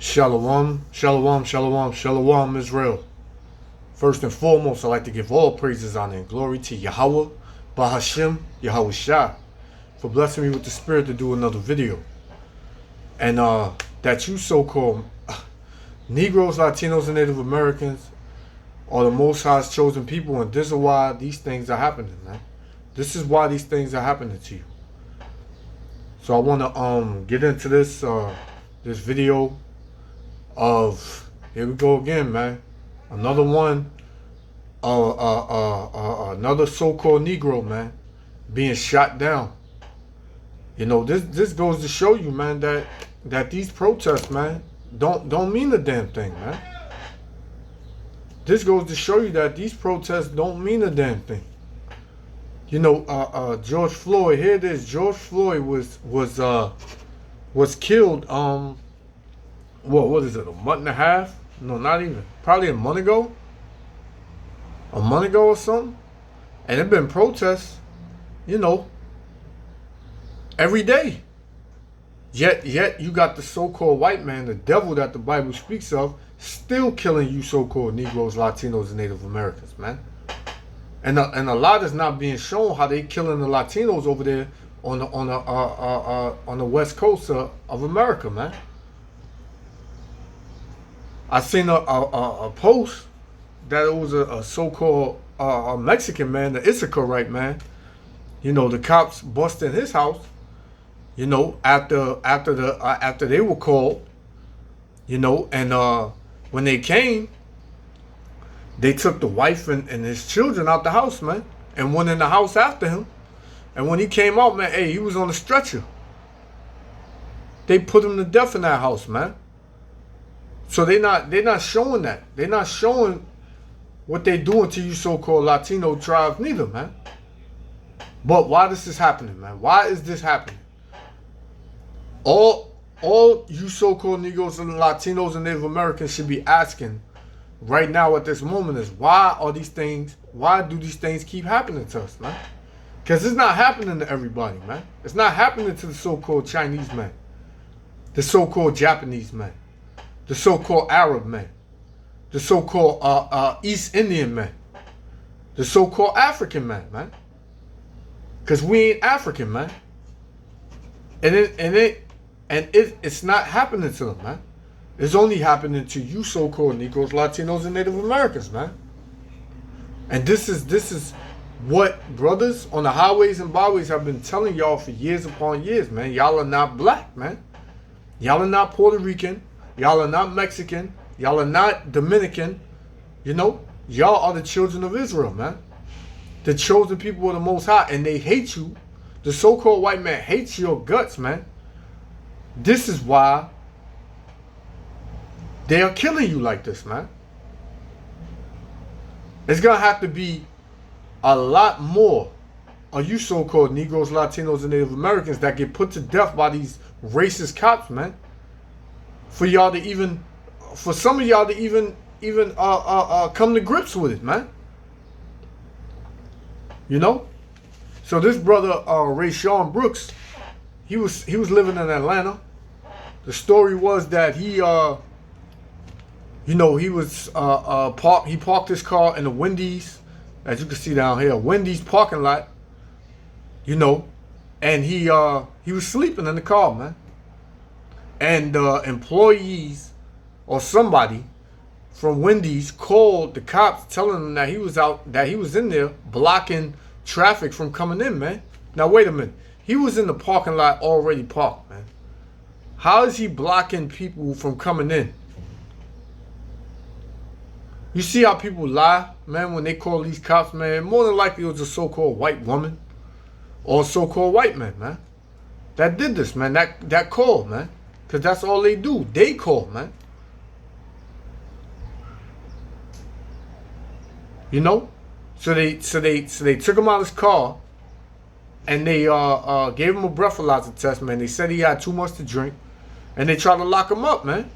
Shalom, shalom, shalom, shalom, Israel. First and foremost, I'd like to give all praises, honor, and glory to Yahweh, Bahashem, Yahweh Shah, for blessing me with the spirit to do another video. And that you so-called Negroes, Latinos, and Native Americans are the Most High's chosen people, and this is why these things are happening, man. This is why these things are happening to you. So I want to get into this this video of, here we go again, man. Another one, another so-called Negro, man, being shot down. You know, this goes to show you, man, that these protests, man, don't mean a damn thing, man. This goes to show you that these protests don't mean a damn thing. You know, George Floyd, here it is. George Floyd was killed. What is it? A month and a half? No, not even. Probably a month ago. A month ago or something. And there been protests, you know, every day. Yet you got the so-called white man, the devil that the Bible speaks of, still killing you so-called Negroes, Latinos, and Native Americans, man. And a lot is not being shown how they killing the Latinos over there on the west coast of America, man. I seen a post that it was a so-called Mexican man, the Issachar man. You know, the cops busted his house. You know, after they were called. You know, and when they came, they took the wife and his children out the house, man, and went in the house after him. And when he came out, man, hey, he was on a stretcher. They put him to death in that house, man. So they're not showing that. They're not showing what they're doing to you so-called Latino tribes neither, man. But why this is happening, man? Why is this happening? All you so-called Negroes and Latinos and Native Americans should be asking right now at this moment is, why do these things keep happening to us, man? Because it's not happening to everybody, man. It's not happening to the so-called Chinese man, the so-called Japanese man, the so-called Arab man, the so-called East Indian man, the so-called African man, man. Because we ain't African, man. And it's not happening to them, man. It's only happening to you so-called Negroes, Latinos, and Native Americans, man. And this is what brothers on the highways and byways have been telling y'all for years upon years, man. Y'all are not black, man. Y'all are not Puerto Rican. Y'all are not Mexican. Y'all are not Dominican. You know, y'all are the children of Israel, man. The chosen people of the Most High, and they hate you. The so-called white man hates your guts, man. This is why they are killing you like this, man. It's going to have to be a lot more of you so-called Negroes, Latinos, and Native Americans that get put to death by these racist cops, man. For y'all to even, for some of y'all to even come to grips with it, man. You know? So this brother, Ray Sean Brooks, he was living in Atlanta. The story was that he, you know, he was he parked his car in the Wendy's, as you can see down here, Wendy's parking lot. You know, and he was sleeping in the car, man. And employees or somebody from Wendy's called the cops, telling them that he was in there blocking traffic from coming in, man. Now wait a minute, he was in the parking lot already parked, man. How is he blocking people from coming in? You see how people lie, man, when they call these cops, man? More than likely it was a so-called white woman or a so-called white man, man, that did this, man, that called, man. Because that's all they do. They call, man. You know? So they took him out of his car and they gave him a breathalyzer test, man. They said he had too much to drink. And they tried to lock him up, man.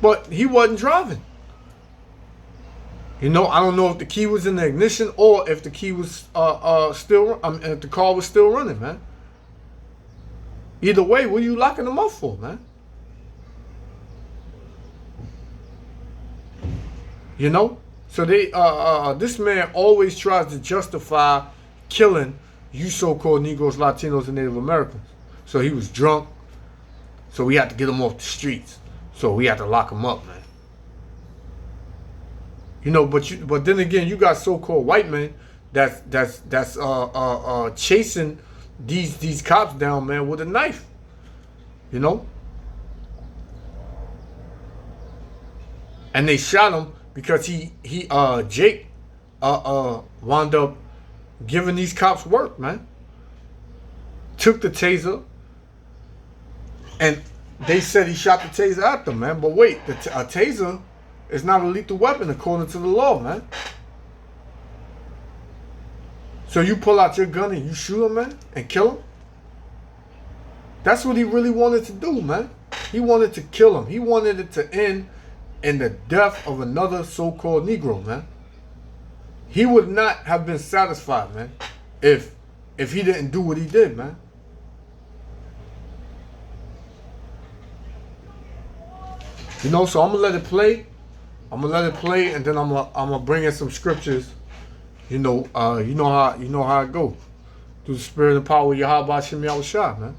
But he wasn't driving. You know, I don't know if the key was in the ignition or if the key was if the car was still running, man. Either way, what are you locking them up for, man? You know? So this man always tries to justify killing you so-called Negroes, Latinos, and Native Americans. So he was drunk. So we had to get him off the streets. So we had to lock him up, man. You know, but then again, you got so-called white men that's chasing these cops down, man, with a knife. You know? And they shot him because Jake wound up giving these cops work, man. Took the taser, and they said he shot the taser at them, man. But wait, a taser is not a lethal weapon according to the law, man. So you pull out your gun and you shoot him, man, and kill him? That's what he really wanted to do, man. He wanted to kill him. He wanted it to end in the death of another so-called Negro, man. He would not have been satisfied, man, if he didn't do what he did, man. You know, so I'm gonna let it play. I'm gonna let it play, and then I'm gonna bring in some scriptures. You know how it goes. Through the spirit and power of Yahweh Hashem Yahushua, man.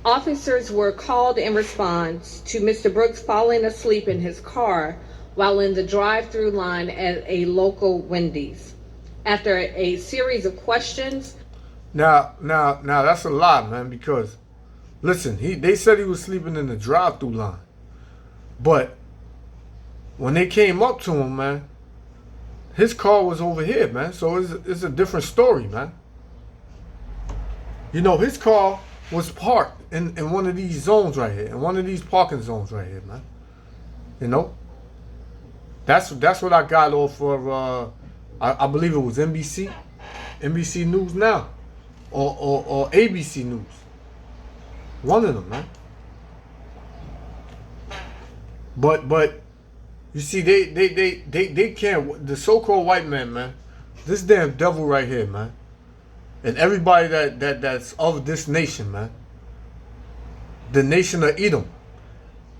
Officers were called in response to Mr. Brooks falling asleep in his car while in the drive-through line at a local Wendy's. After a series of questions. Now that's a lie, man, because listen, they said he was sleeping in the drive-through line. But when they came up to him, man, his car was over here, man. So it's a different story, man. You know, his car was parked in one of these zones right here, in one of these parking zones right here, man. You know? That's what I got off of I believe it was NBC News Now, or ABC News. One of them, man. But you see, they can't. The so-called white man, this damn devil right here, man, and everybody that's of this nation, man, the nation of Edom.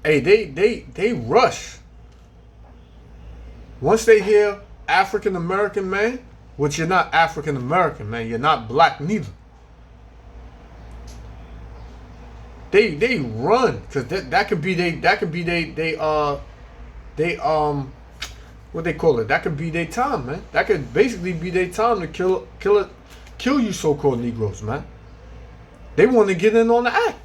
Hey, they rush. Once they hear African American, man, which you're not African American, man, you're not black neither. They run, because that could be they what they call it? That could be their time, man. That could basically be their time to kill you so-called Negroes, man. They want to get in on the act.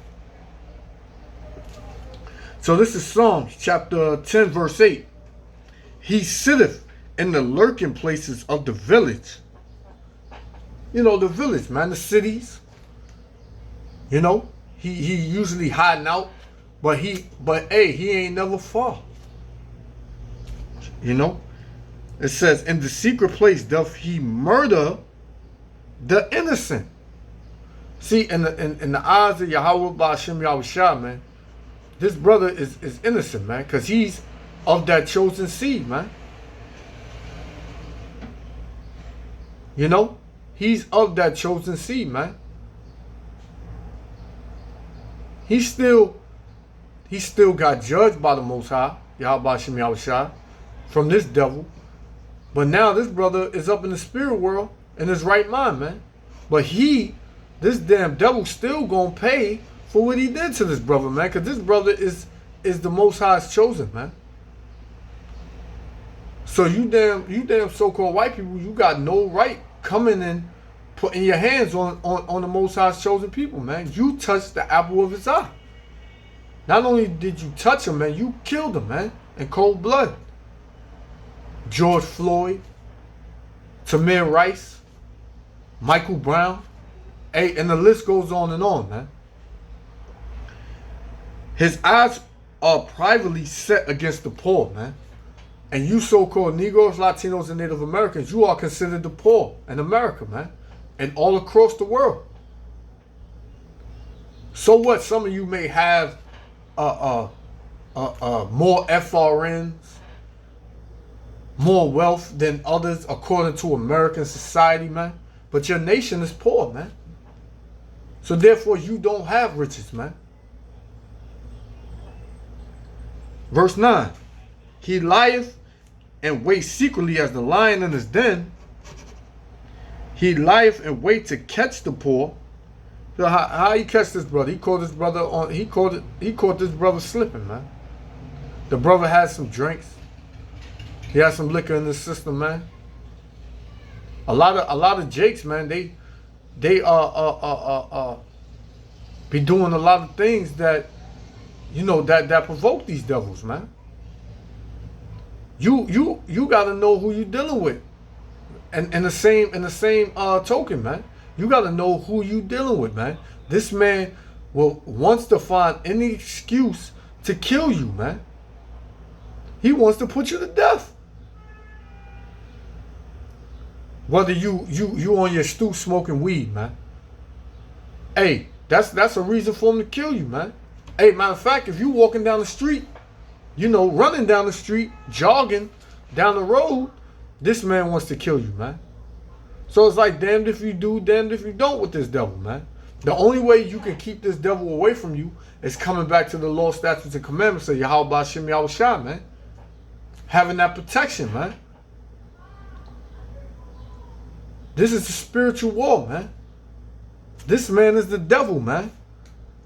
So this is Psalms chapter 10, verse 8. He sitteth in the lurking places of the village. You know, the village, man, the cities. You know, he usually hiding out, but he ain't never fall. You know, it says, in the secret place doth he murder the innocent. See, in the eyes of Yahweh Ba'ashem Yahushua, man, this brother is innocent, man, because he's of that chosen seed, man. You know, he's of that chosen seed, man. He still got judged by the Most High, Yahweh Ba'ashem Yahushua, from this devil. But now this brother is up in the spirit world in his right mind, man. But this damn devil still gonna pay for what he did to this brother, man. Because this brother is the Most High's chosen, man. So you damn so-called white people, you got no right coming in, putting your hands on the Most High's chosen people, man. You touched the apple of his eye. Not only did you touch him, man, you killed him, man, in cold blood. George Floyd, Tamir Rice, Michael Brown, hey, and the list goes on and on, man. His eyes are privately set against the poor, man. And you so-called Negroes, Latinos, and Native Americans, you are considered the poor in America, man, and all across the world. So what? Some of you may have more FRNs, more wealth than others according to American society, man. But your nation is poor, man. So therefore you don't have riches, man. Verse 9. He lieth and waits secretly as the lion in his den. He lieth and wait to catch the poor. So how he catch this brother? He caught this brother on. He caught this brother slipping, man. The brother had some drinks. He had some liquor in his system, man. A lot of jakes, man. They be doing a lot of things that, you know, that provoke these devils, man. You gotta know who you dealing with. And in the same token, man, you gotta know who you dealing with, man. This man wants to find any excuse to kill you, man. He wants to put you to death. Whether you on your stoop smoking weed, man. Hey, that's a reason for him to kill you, man. Hey, matter of fact, if you walking down the street, you know, running down the street, jogging down the road, this man wants to kill you, man. So it's like damned if you do, damned if you don't with this devil, man. The only way you can keep this devil away from you is coming back to the law, statutes, and commandments of Yahweh Shem Yahushua, man. Having that protection, man. This is a spiritual war, man. This man is the devil, man.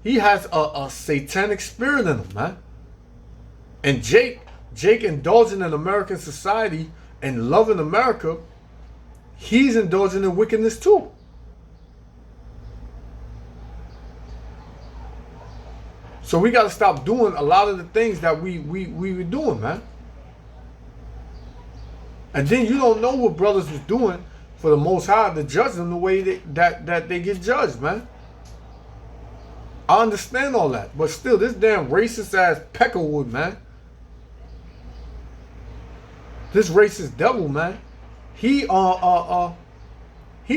He has a satanic spirit in him, man. And Jake indulging in American society and loving America, he's indulging in wickedness too. So we got to stop doing a lot of the things that we were doing, man. And then you don't know what brothers was doing for the Most High to judge them the way that they get judged, man. I understand all that, but still, this damn racist ass Peckerwood, man. This racist devil, man. He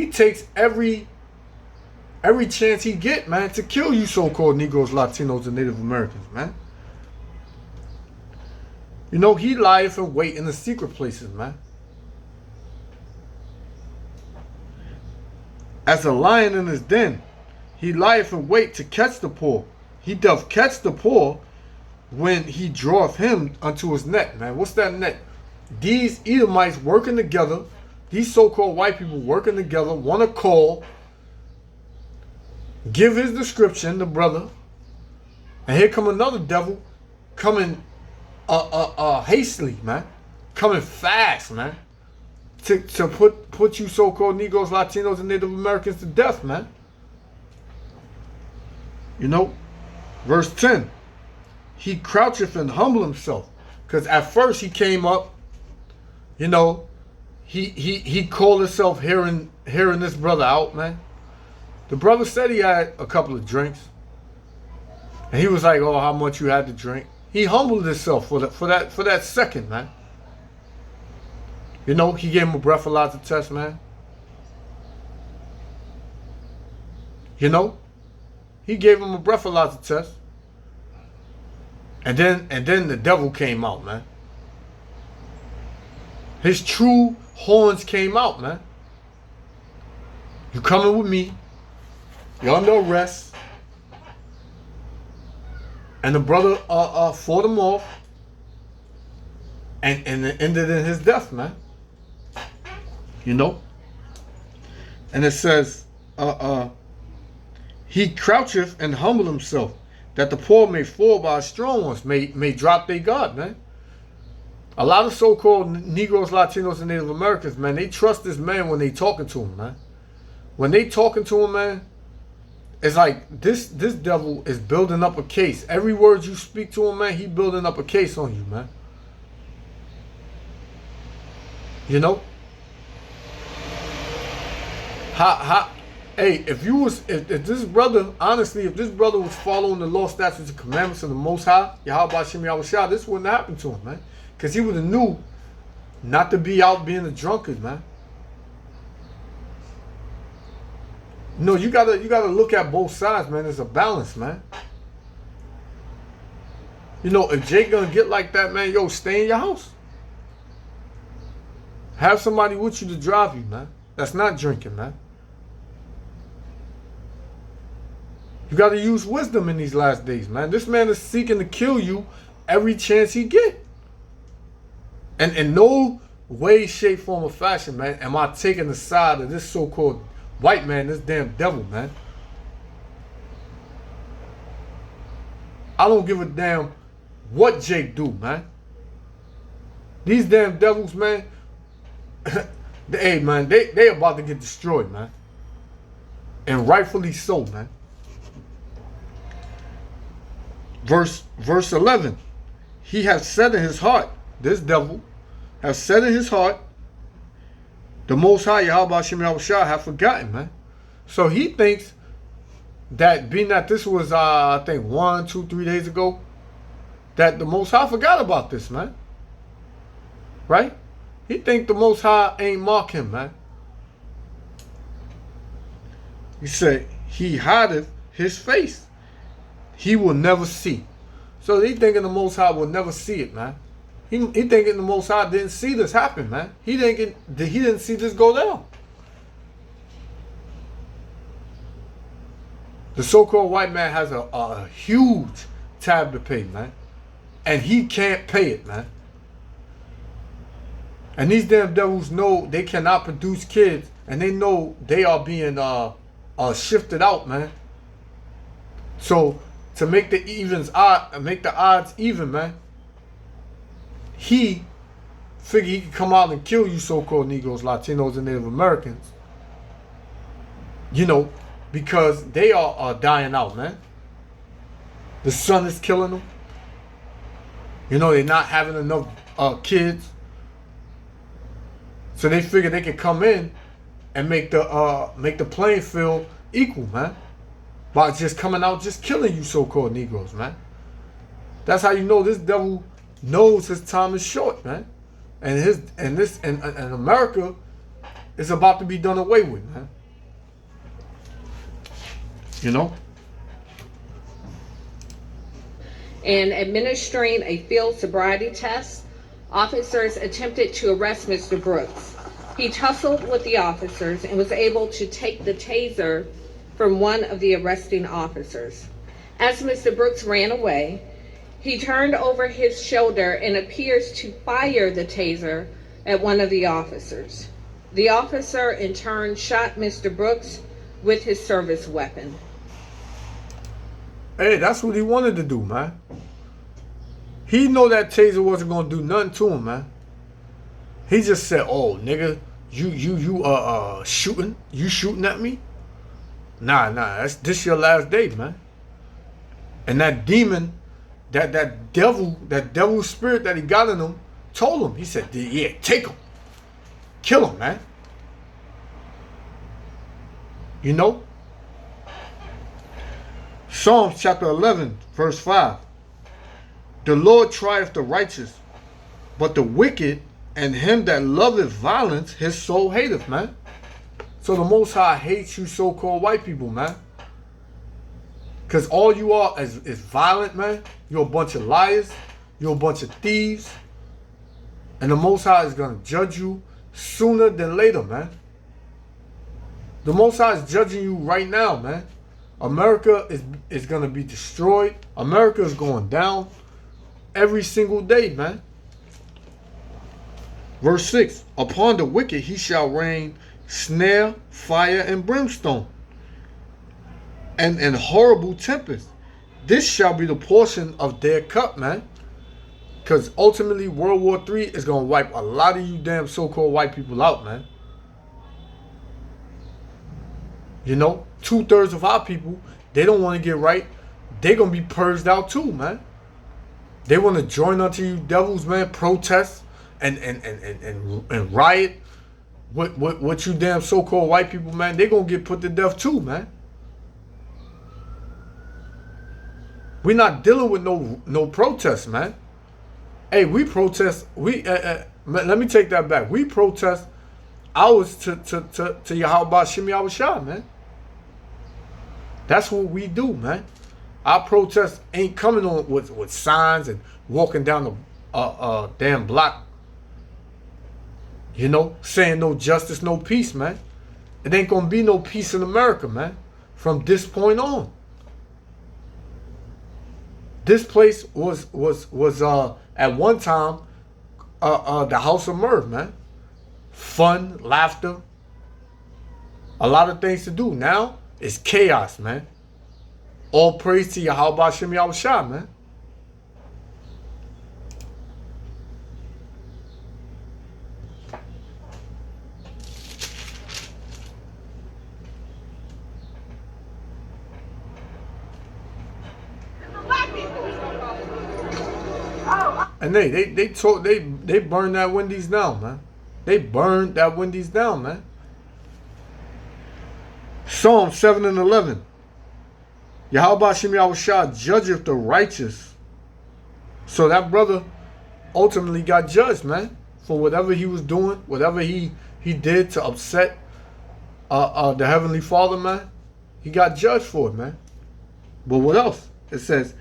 takes every chance he get, man, to kill you so-called Negroes, Latinos, and Native Americans, man. You know, he lieth and wait in the secret places, man. As a lion in his den, he lieth and wait to catch the poor. He doth catch the poor when he draweth him unto his net, man. What's that net? These Edomites working together, these so-called white people working together, want to call, give his description, the brother, and here come another devil coming hastily, man. Coming fast, man. To put you so-called Negroes, Latinos, and Native Americans to death, man. You know, verse 10. He croucheth and humble himself. Because at first he came up, you know, he called himself hearing this brother out, man. The brother said he had a couple of drinks. And he was like, oh, how much you had to drink. He humbled himself for that second, man. You know, he gave him a breathalyzer test, man. You know, he gave him a breathalyzer test. And then the devil came out, man. His true horns came out, man. You coming with me. You're under arrest. And the brother fought him off. And it ended in his death, man. You know? And it says, he croucheth and humble himself, that the poor may fall by strong ones, may drop their guard, man. A lot of so-called Negroes, Latinos, and Native Americans, man, they trust this man when they talking to him, man. When they talking to him, man, it's like this devil is building up a case. Every word you speak to him, man, he building up a case on you, man. You know? Hey, if this brother, honestly, if this brother was following the law, statutes, and commandments of the Most High, Yahweh Shem Yahushua, this wouldn't happen to him, man. Because he would have knew not to be out being a drunkard, man. No, you gotta look at both sides, man. There's a balance, man. You know, if Jake gonna get like that, man, yo, stay in your house. Have somebody with you to drive you, man. That's not drinking, man. You got to use wisdom in these last days, man. This man is seeking to kill you every chance he get. And in no way, shape, form, or fashion, man, am I taking the side of this so-called white man, this damn devil, man. I don't give a damn what Jake do, man. These damn devils, man, hey, man, they about to get destroyed, man. And rightfully so, man. Verse 11. He has said in his heart, this devil has said in his heart, the Most High, Yahweh Shem Yahushua, have forgotten, man. So he thinks that being that this was, I think, 1, 2, 3 days ago, that the Most High forgot about this, man. Right? He think the Most High ain't mark him, man. He said, he hideth his face. He will never see. So he thinking the Most High will never see it, man. He thinking the Most High didn't see this happen, man. He thinking that he didn't see this go down. The so-called white man has a huge tab to pay, man. And he can't pay it, man. And these damn devils know they cannot produce kids, and they know they are being shifted out, man. So to make the odds even, man, he figured he could come out and kill you so-called Negroes, Latinos, and Native Americans. You know, because they are dying out, man. The sun is killing them. You know, they're not having enough kids. So they figure they can come in and make the playing field equal, man. By just coming out, just killing you so-called Negroes, man. That's how you know this devil knows his time is short, man. And America is about to be done away with, man. You know? In administering a field sobriety test, officers attempted to arrest Mr. Brooks. He tussled with the officers and was able to take the taser from one of the arresting officers. As Mr. Brooks ran away, he turned over his shoulder and appears to fire the taser at one of the officers. The officer in turn shot Mr. Brooks with his service weapon. Hey, that's what he wanted to do, man. He know that taser wasn't gonna do nothing to him, man. He just said, "Oh, nigga, you shooting? You shooting at me? Nah, this your last day, man." And that demon, that devil spirit that he got in him, told him. He said, "Yeah, take him, kill him, man." You know. Psalms chapter 11, verse 5. The Lord trieth the righteous, but the wicked and him that loveth violence, his soul hateth, man. So the Most High hates you so-called white people, man. Because all you are is violent, man. You're a bunch of liars. You're a bunch of thieves. And the Most High is going to judge you sooner than later, man. The Most High is judging you right now, man. America is going to be destroyed. America is going down every single day, man. Verse 6. Upon the wicked he shall rain snare, fire, and brimstone, and horrible tempest. This shall be the portion of their cup, man. Because ultimately World War III is going to wipe a lot of you damn so-called white people out, man. You know, 2/3 of our people, they don't want to get right. They're going to be purged out too, man. They want to join unto you devils, man, protest and riot. What you damn so-called white people, man, they going to get put to death too, man. We're not dealing with no protests, man. Hey, we protest. Let me take that back. We protest ours to Yahweh Shem Yahushua, man. That's what we do, man. Our protest ain't coming on with signs and walking down the damn block. You know, saying no justice, no peace, man. It ain't gonna be no peace in America, man. From this point on. This place was at one time the house of mirth, man. Fun, laughter, a lot of things to do. Now it's chaos, man. All praise to Yahweh Shem Yahushua, man. And they burned that Wendy's down, man. They burned that Wendy's down, man. Psalm 7 and 11. Yahweh Shem Yahushua judgeth the righteous. So that brother ultimately got judged, man, for whatever he was doing, whatever he did to upset the Heavenly Father, man. He got judged for it, man. But what else? It says,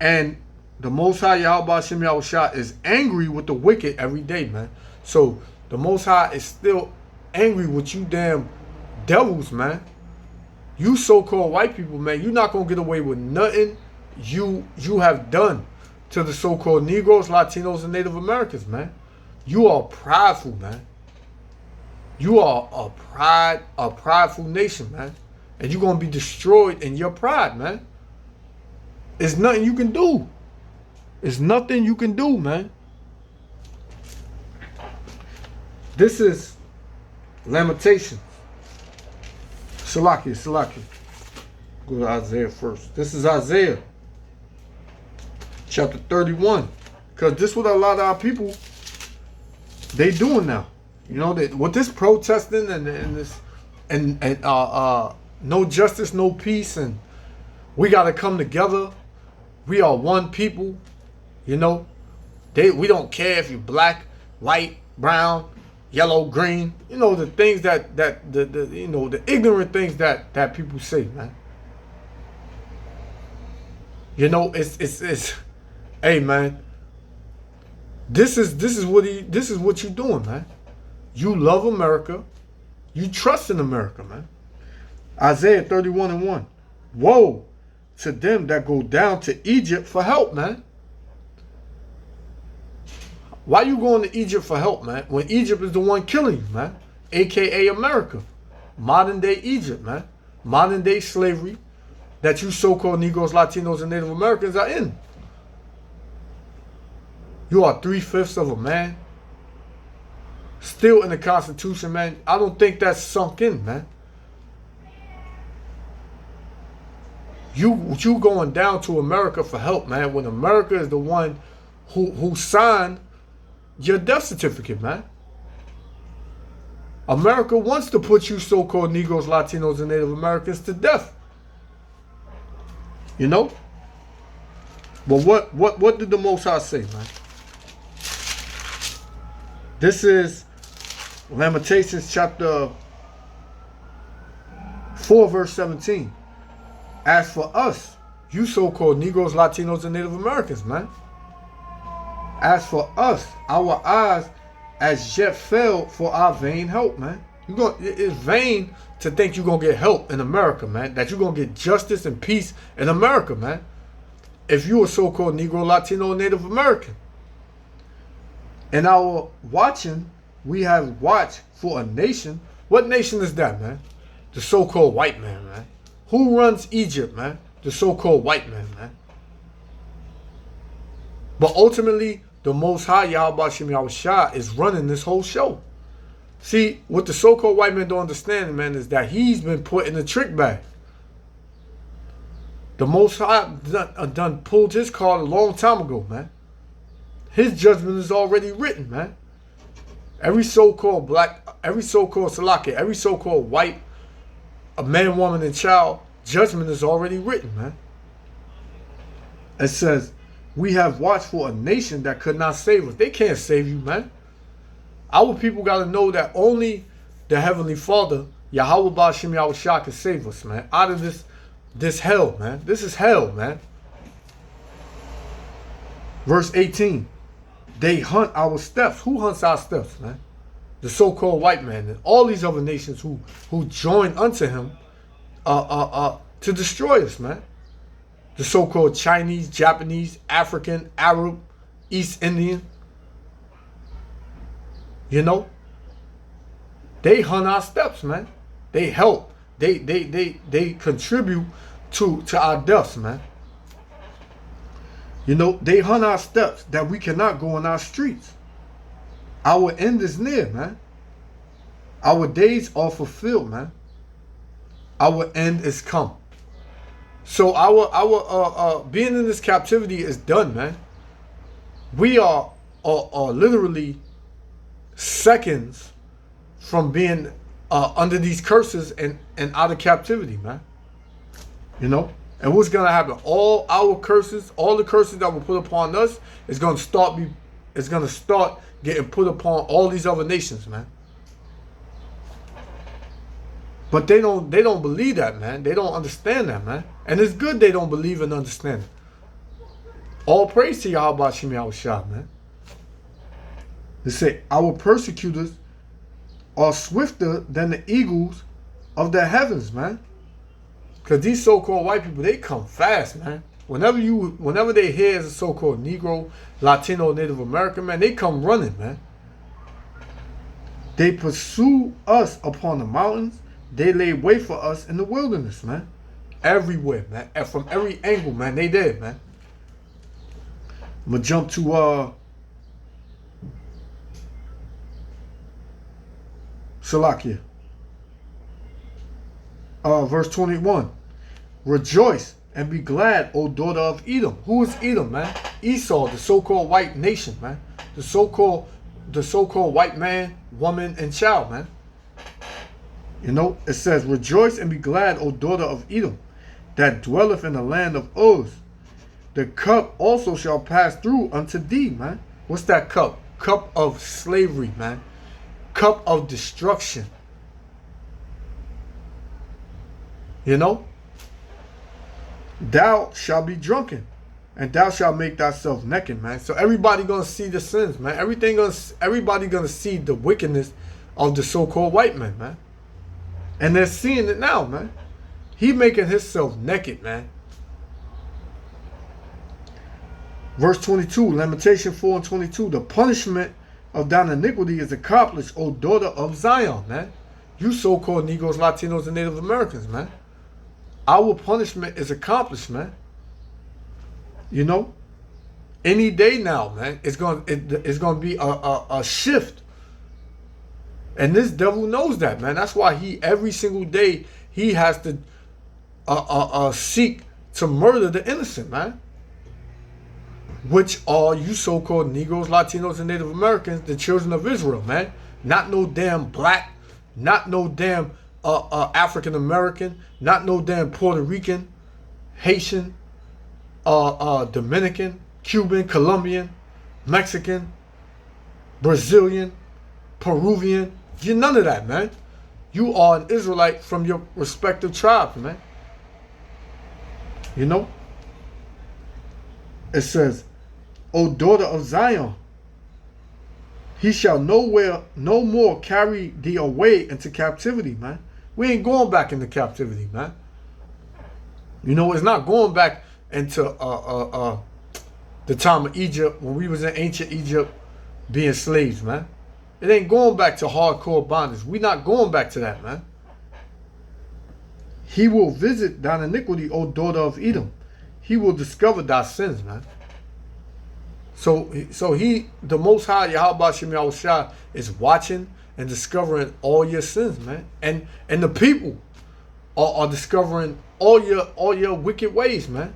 and the Most High Yahweh Shem Yahushua is angry with the wicked every day, man. So the Most High is still angry with you damn devils, man. You so-called white people, man, you're not going to get away with nothing you have done to the so-called Negroes, Latinos, and Native Americans, man. You are prideful, man. You are a prideful nation, man. And you're going to be destroyed in your pride, man. There's nothing you can do. There's nothing you can do, man. This is Lamentations. Salakia. Go to Isaiah first. This is Isaiah chapter 31. Because this is what a lot of our people, they doing now. You know, with this protesting and this and no justice, no peace, and we got to come together. We are one people. You know, we don't care if you're black, white, brown, yellow, green. You know, the things that you know, the ignorant things that people say, man. You know, it's hey, man. This is what you're doing, man. You love America. You trust in America, man. Isaiah 31 and 1. Woe to them that go down to Egypt for help, man. Why you going to Egypt for help, man? When Egypt is the one killing you, man. AKA America. Modern day Egypt, man. Modern day slavery that you so-called Negroes, Latinos, and Native Americans are in. You are 3/5 of a man. Still in the Constitution, man. I don't think that's sunk in, man. You going down to America for help, man, when America is the one who signed your death certificate, man. America wants to put you so-called Negroes, Latinos, and Native Americans to death. You know? But what did the Most High say, man? This is Lamentations chapter 4, verse 17. As for us, you so-called Negroes, Latinos, and Native Americans, man. As for us, our eyes as yet fell for our vain help, man. It's vain to think you're going to get help in America, man. That you're going to get justice and peace in America, man. If you are so-called Negro, Latino, and Native American. In our watching, we have watched for a nation. What nation is that, man? The so-called white man, man. Who runs Egypt, man? The so-called white man, man. But ultimately, the Most High, Yahweh Shem Yahushua, is running this whole show. See, what the so-called white man don't understand, man, is that he's been put in a trick bag. The Most High done pulled his card a long time ago, man. His judgment is already written, man. Every so-called black, every so-called Salaki, every so-called white, a man, woman, and child, judgment is already written, man. It says, we have watched for a nation that could not save us. They can't save you, man. Our people got to know that only the Heavenly Father, Yahweh Ba'ashem Yahushua, can save us, man. Out of this hell, man. This is hell, man. Verse 18. They hunt our steps. Who hunts our steps, man? the so-called white man, and all these other nations who join unto him to destroy us, man. The so-called Chinese, Japanese, African, Arab, East Indian. You know, they hunt our steps, man. They help. They contribute to our deaths, man. You know, they hunt our steps that we cannot go on our streets. Our end is near, man. Our days are fulfilled, man. Our end is come. So our being in this captivity is done, man. We are literally seconds from being under these curses and out of captivity, man. You know? And what's gonna happen? All our curses, all the curses that were put upon us, is gonna start getting put upon all these other nations, man. But they don't believe that, man. They don't understand that, man. And it's good they don't believe and understand it. All praise to Yahweh Shem Yahushua, man. They say, our persecutors are swifter than the eagles of the heavens, man. Because these so-called white people, they come fast, man. Whenever they hear as a so-called Negro, Latino, Native American, man, they come running, man. They pursue us upon the mountains. They lay wait for us in the wilderness, man. Everywhere, man. And from every angle, man, they did, man. I'm going to jump to Salakia. Verse 21. Rejoice and be glad, O daughter of Edom. Who is Edom, man? Esau, the so-called white nation, man. The so-called white man, woman, and child, man. You know, it says, rejoice and be glad, O daughter of Edom, that dwelleth in the land of Uz. The cup also shall pass through unto thee, man. What's that cup? Cup of slavery, man. Cup of destruction. You know? Thou shalt be drunken, and thou shalt make thyself naked, man. So everybody gonna see the sins, man. Everybody gonna see the wickedness of the so-called white man, man. And they're seeing it now, man. He making himself naked, man. Verse 22, Lamentation 4 and 22. The punishment of thine iniquity is accomplished, O daughter of Zion, man. You so-called Negroes, Latinos, and Native Americans, man. Our punishment is accomplished, man. You know, any day now, man, it's gonna be a shift. And this devil knows that, man. That's why every single day he has to seek to murder the innocent, man. Which are you so-called Negroes, Latinos, and Native Americans, the children of Israel, man. Not no damn black, not no damn African American, not no damn Puerto Rican, Haitian, Dominican, Cuban, Colombian, Mexican, Brazilian, Peruvian. You're none of that, man. You are an Israelite from your respective tribes, man. You know? It says, O daughter of Zion, he shall no more carry thee away into captivity, man. We ain't going back into captivity, man. You know, it's not going back into the time of Egypt, when we was in ancient Egypt being slaves, man. It ain't going back to hardcore bondage. We not going back to that, man. He will visit thine iniquity, O daughter of Edom. He will discover thy sins, man. So he, the Most High, Yahweh Shem Yahushua, is watching and discovering all your sins, man. And the people are discovering all your wicked ways, man.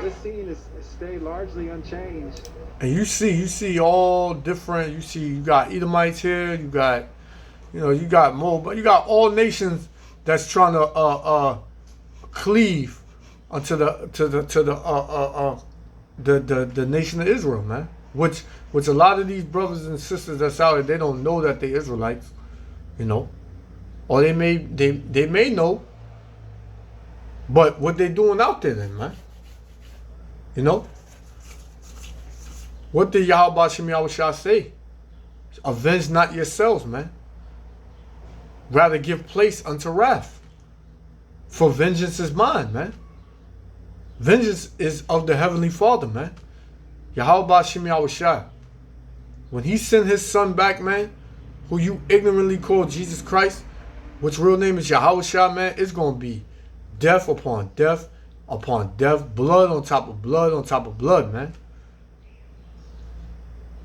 This scene is stayed largely unchanged. And you see all different. You got Edomites here. You You know, you got more, but you got all nations that's trying to cleave unto the nation of Israel, man. Which a lot of these brothers and sisters that's out there, they don't know that they Israelites, you know, or they may know, but what they doing out there then, man? You know, what did Yahweh Shem Yahushua say? Avenge not yourselves, man. Rather give place unto wrath. For vengeance is mine, man. Vengeance is of the Heavenly Father, man. Yahweh Shem Yahushua. When he sent his son back, man, who you ignorantly call Jesus Christ, which real name is Yahushua, man, it's going to be death upon death upon death, blood on top of blood on top of blood, man.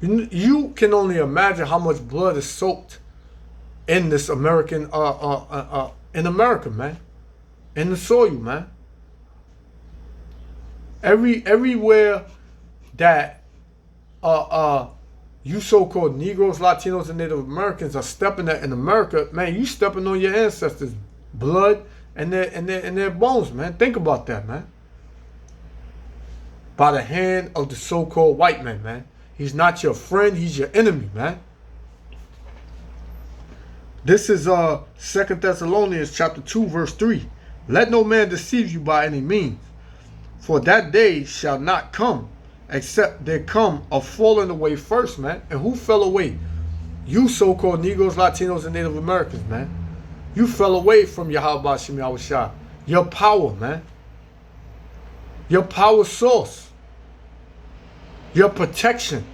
You can only imagine how much blood is soaked in this American, in America, man, in the soil, man. Everywhere that you so-called Negroes, Latinos, and Native Americans are stepping at in America, man, you stepping on your ancestors' blood and their bones, man. Think about that, man. By the hand of the so-called white man, man. He's not your friend, he's your enemy, man. This is 2 Thessalonians chapter 2, verse 3. Let no man deceive you by any means, for that day shall not come, except there come a falling away first, man. And who fell away? You so-called Negroes, Latinos, and Native Americans, man. You fell away from Yahweh Shem Yahushua. Your power, man. Your power source. Your protection.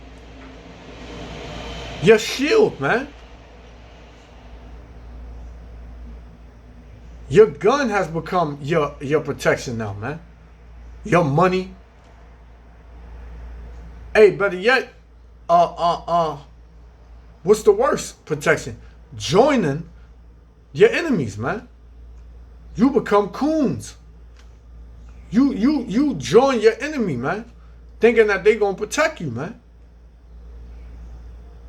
Your shield, man. Your gun has become your protection now, man. Your money. Hey, better yet, what's the worst protection? Joining your enemies, man. You become coons. You join your enemy, man, thinking that they gonna protect you, man.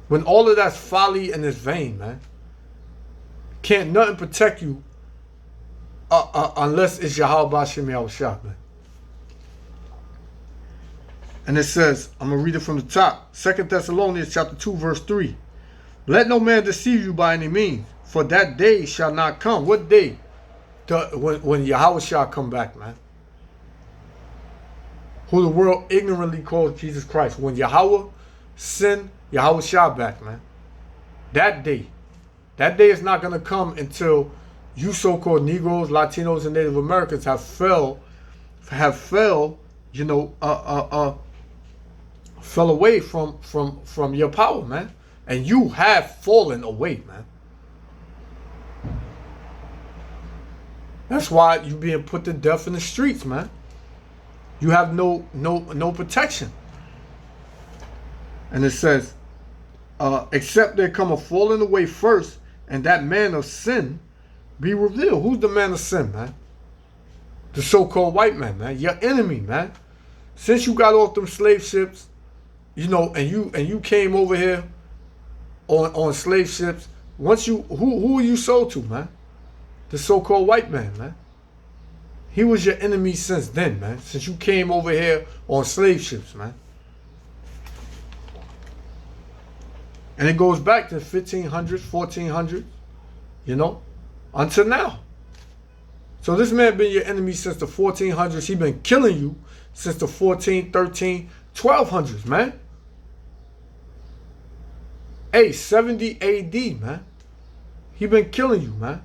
When all of that's folly and it's vain, man. Can't nothing protect you unless it's Yahweh Shem Yahushua, man. And it says, I'm going to read it from the top. 2 Thessalonians chapter 2, verse 3. Let no man deceive you by any means, for that day shall not come. What day? When Yahweh shall come back, man. Who the world ignorantly calls Jesus Christ. When Yahweh send Yahweh shall back, man. That day. That day is not going to come until you so-called Negroes, Latinos, and Native Americans have fell, you know, fell away from your power, man. And you have fallen away, man. That's why you being put to death in the streets, man. You have no protection. And it says, except there come a falling away first, and that man of sin be revealed. Who's the man of sin, man? The so-called white man, man. Your enemy, man. Since you got off them slave ships, you know, and you came over here on slave ships, once you who are you sold to, man? The so-called white man, man. He was your enemy since then, man. Since you came over here on slave ships, man. And it goes back to 1500s, 1400s, you know, until now. So this man been your enemy since the 1400s. He been killing you since the 14, 13, 1200s, man. Hey, 70 AD, man. He been killing you, man.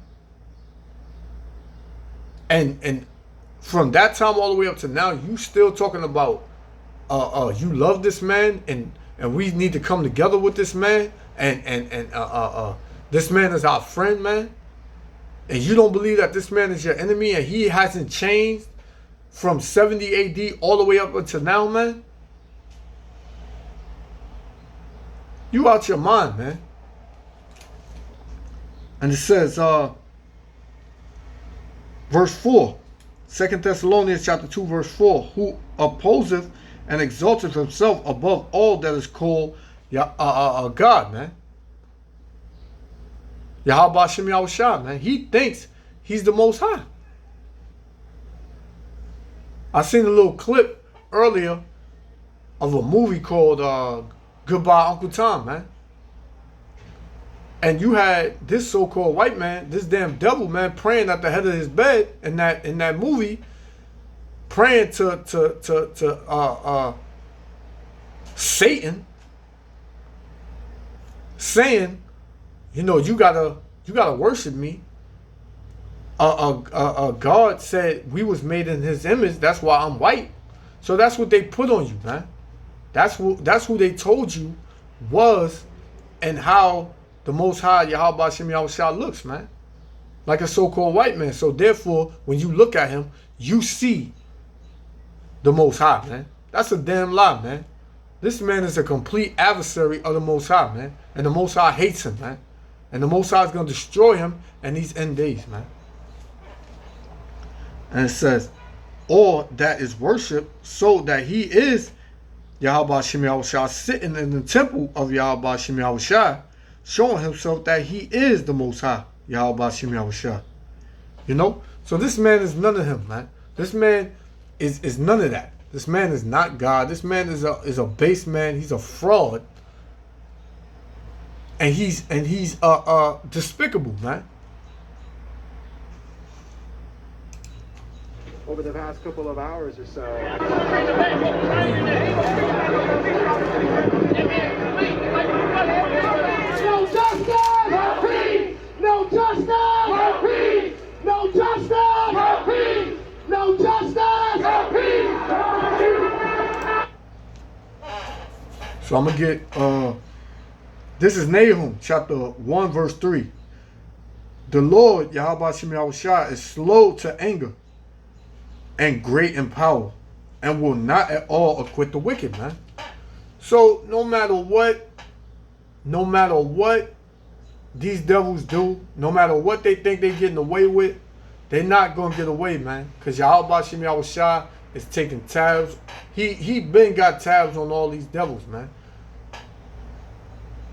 And from that time all the way up to now, you still talking about you love this man and we need to come together with this man and this man is our friend, man. And you don't believe that this man is your enemy and he hasn't changed from 70 AD all the way up until now, man? You out your mind, man. And it says, verse 4, 2 Thessalonians chapter 2, verse 4, who opposeth and exalteth himself above all that is called God, man. Yahweh Shem Yahushua, man. He thinks he's the Most High. I seen a little clip earlier of a movie called Goodbye Uncle Tom, man. And you had this so-called white man, this damn devil, man, praying at the head of his bed in that movie, praying to Satan, saying, you know, you gotta worship me. God said we was made in His image. That's why I'm white. So that's what they put on you, man. That's who they told you was and how the Most High Yahweh Shem Yahushua looks, man. Like a so-called white man. So therefore, when you look at him, you see the Most High, man. That's a damn lie, man. This man is a complete adversary of the Most High, man. And the Most High hates him, man. And the Most High is going to destroy him in these end days, man. And it says, or that is worship, so that he is Yahweh Shem Yahushua sitting in the temple of Yahweh Shem Yahushua, showing himself that he is the Most High, Yahweh Shem Yahushua. You know? So this man is none of him, man. This man is none of that. This man is not God. This man is a base man. He's a fraud. And he's despicable, man. Over the past couple of hours or so. No justice! No peace! No justice! No peace! No justice! No peace! No justice! No peace! So I'm going to get, this is Nahum chapter 1 verse 3. The Lord, Yahweh Shem Yahushua, is slow to anger and great in power, and will not at all acquit the wicked, man. So no matter what these devils do, no matter what they think they're getting away with, they're not gonna get away, man. Because Yahweh Shem Yahushua is taking tabs. He been got tabs on all these devils, man.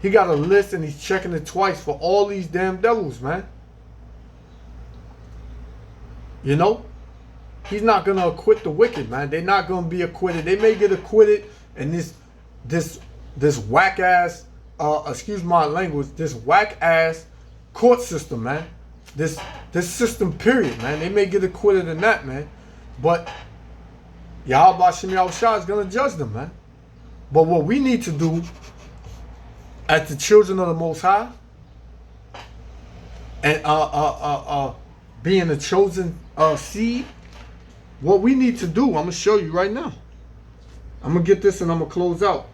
He got a list and he's checking it twice for all these damn devils, man. You know? He's not gonna acquit the wicked, man. They're not gonna be acquitted. They may get acquitted in this whack ass, excuse my language, this whack ass court system, man. This system, period, man. They may get acquitted in that, man. But Yahweh Shem Yahushua is gonna judge them, man. But what we need to do as the children of the Most High, and being the chosen seed, what we need to do, I'm going to show you right now. I'm going to get this and I'm going to close out.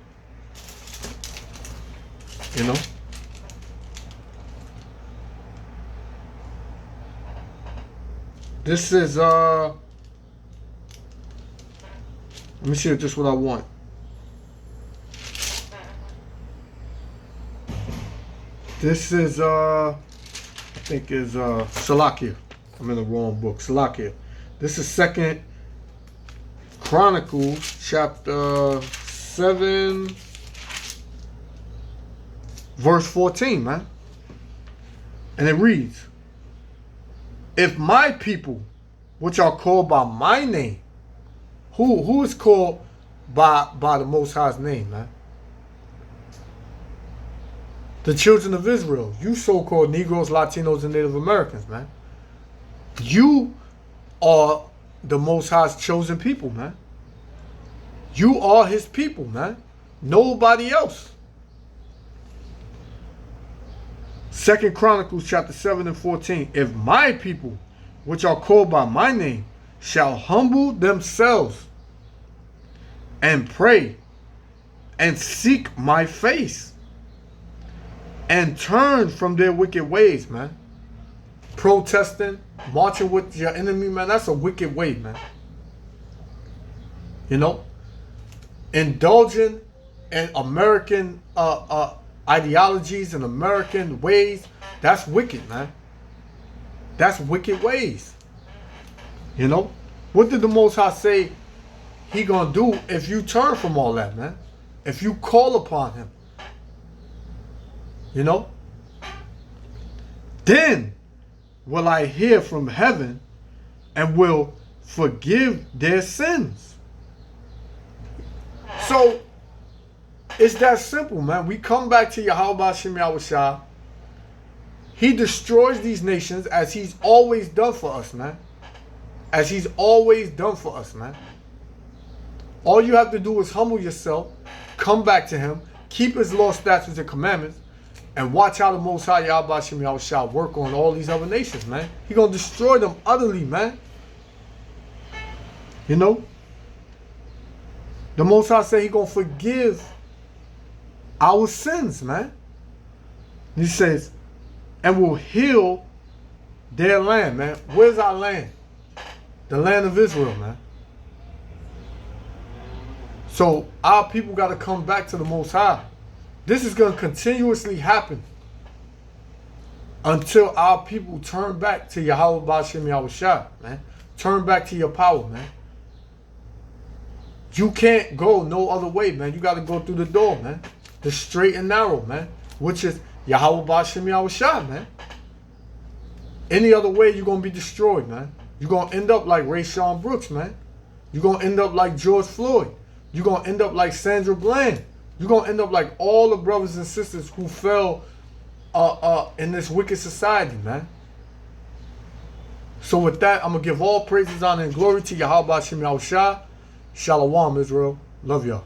You know? This is, let me see if this is what I want. This is, I think is Salakia. I'm in the wrong book. Salakia. This is 2 Chronicles chapter 7 verse 14, man. And it reads, if my people, which are called by my name, who is called by the Most High's name, man? The children of Israel, you so-called Negroes, Latinos, and Native Americans, man. You are the Most High's chosen people, man. You are His people, man. Nobody else. 2 Chronicles chapter 7 and 14. If my people, which are called by my name, shall humble themselves and pray and seek my face and turn from their wicked ways, man. Protesting, marching with your enemy, man, that's a wicked way, man. You know? Indulging in American ideologies and American ways, that's wicked, man. That's wicked ways. You know? What did the Most High say He gonna do if you turn from all that, man? If you call upon Him. You know? then will I hear from heaven and will forgive their sins. So it's that simple, man. We come back to Yahweh Shem Yahushua. He destroys these nations as he's always done for us, man. As he's always done for us, man. All you have to do is humble yourself, come back to him, keep his law, statutes, and commandments, and watch how the Most High Yahweh Shem Yahushua work on all these other nations, man. He gonna destroy them utterly, man. You know? The Most High said he gonna forgive our sins, man. He says, and will heal their land, man. Where's our land? The land of Israel, man. So our people got to come back to the Most High. This is going to continuously happen until our people turn back to Yahweh B'Shem Yahushua, man. Turn back to your power, man. You can't go no other way, man. You got to go through the door, man. The straight and narrow, man. Which is Yahweh B'Shem Yahushua, man. Any other way, you're going to be destroyed, man. You're going to end up like Rayshawn Brooks, man. You're going to end up like George Floyd. You're going to end up like Sandra Bland. You're going to end up like all the brothers and sisters who fell in this wicked society, man. So with that, I'm going to give all praises, honor, and glory to Yahweh B'Shem Yahushua. Shalom, Israel. Love y'all.